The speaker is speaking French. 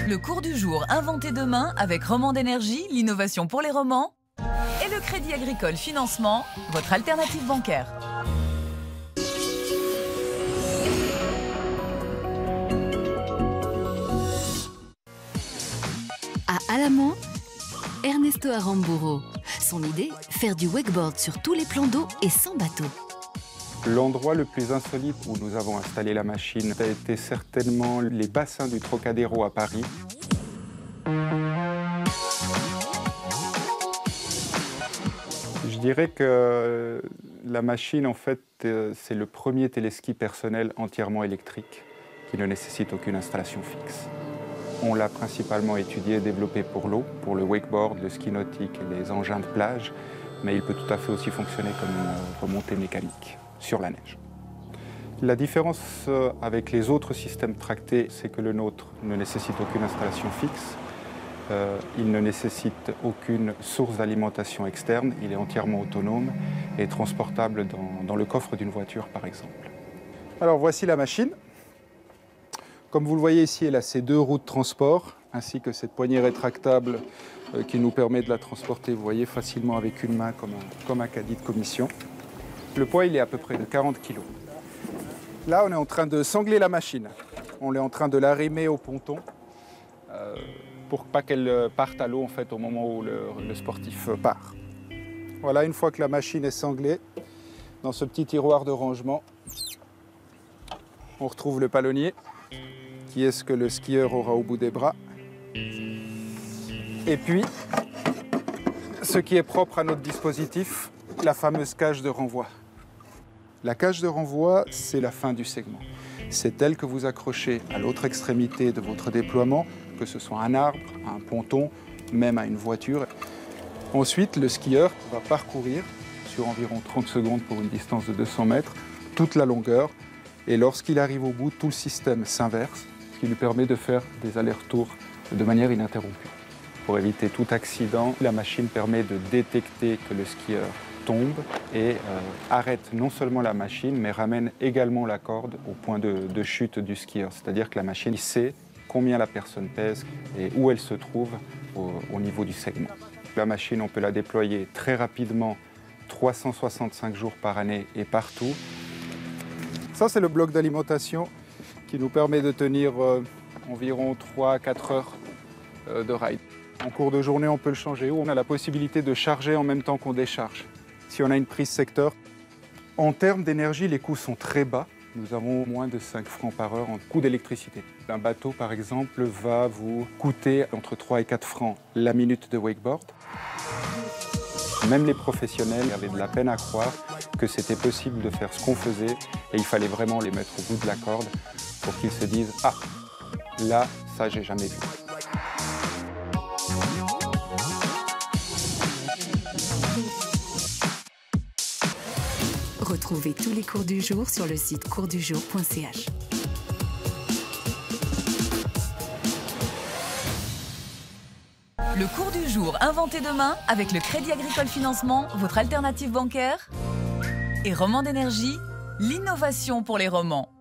Le cours du jour inventé demain avec Romande Énergie, l'innovation pour les romans. Et le Crédit Agricole Financement, votre alternative bancaire. À Alamand, Ernesto Aramburu. Son idée, faire du wakeboard sur tous les plans d'eau et sans bateau. L'endroit le plus insolite où nous avons installé la machine a été certainement les bassins du Trocadéro à Paris. Je dirais que la machine, en fait, c'est le premier téléski personnel entièrement électrique qui ne nécessite aucune installation fixe. On l'a principalement étudié et développé pour l'eau, pour le wakeboard, le ski nautique et les engins de plage, mais il peut tout à fait aussi fonctionner comme une remontée mécanique sur la neige. La différence avec les autres systèmes tractés, c'est que le nôtre ne nécessite aucune installation fixe. Il ne nécessite aucune source d'alimentation externe. Il est entièrement autonome et transportable dans le coffre d'une voiture, par exemple. Alors voici la machine. Comme vous le voyez ici, elle a ses deux roues de transport, ainsi que cette poignée rétractable qui nous permet de la transporter, vous voyez, facilement avec une main, comme un caddie de commission. Le poids, il est à peu près de 40 kg. Là, on est en train de sangler la machine. On est en train de l'arrimer au ponton pour pas qu'elle parte à l'eau en fait, au moment où le sportif part. Voilà, une fois que la machine est sanglée, dans ce petit tiroir de rangement, on retrouve le palonnier, qui est ce que le skieur aura au bout des bras. Et puis, ce qui est propre à notre dispositif, la fameuse cage de renvoi. La cage de renvoi, c'est la fin du segment. C'est elle que vous accrochez à l'autre extrémité de votre déploiement, que ce soit un arbre, un ponton, même à une voiture. Ensuite, le skieur va parcourir, sur environ 30 secondes pour une distance de 200 mètres, toute la longueur. Et lorsqu'il arrive au bout, tout le système s'inverse, ce qui lui permet de faire des allers-retours de manière ininterrompue. Pour éviter tout accident, la machine permet de détecter que le skieur tombe et arrête non seulement la machine, mais ramène également la corde au point de chute du skieur. C'est-à-dire que la machine sait combien la personne pèse et où elle se trouve au niveau du segment. La machine, on peut la déployer très rapidement, 365 jours par année et partout. Ça, c'est le bloc d'alimentation qui nous permet de tenir environ 3 à 4 heures de ride. En cours de journée, on peut le changer ou on a la possibilité de charger en même temps qu'on décharge. Si on a une prise secteur, en termes d'énergie, les coûts sont très bas. Nous avons moins de 5 francs par heure en coût d'électricité. Un bateau, par exemple, va vous coûter entre 3 et 4 francs la minute de wakeboard. Même les professionnels avaient de la peine à croire que c'était possible de faire ce qu'on faisait et il fallait vraiment les mettre au bout de la corde pour qu'ils se disent « Ah, là, ça, j'ai jamais vu ». Retrouvez tous les cours du jour sur le site coursdujour.ch. Le cours du jour inventé demain avec le Crédit Agricole Financement, votre alternative bancaire. Et Romande Énergie, l'innovation pour les romans.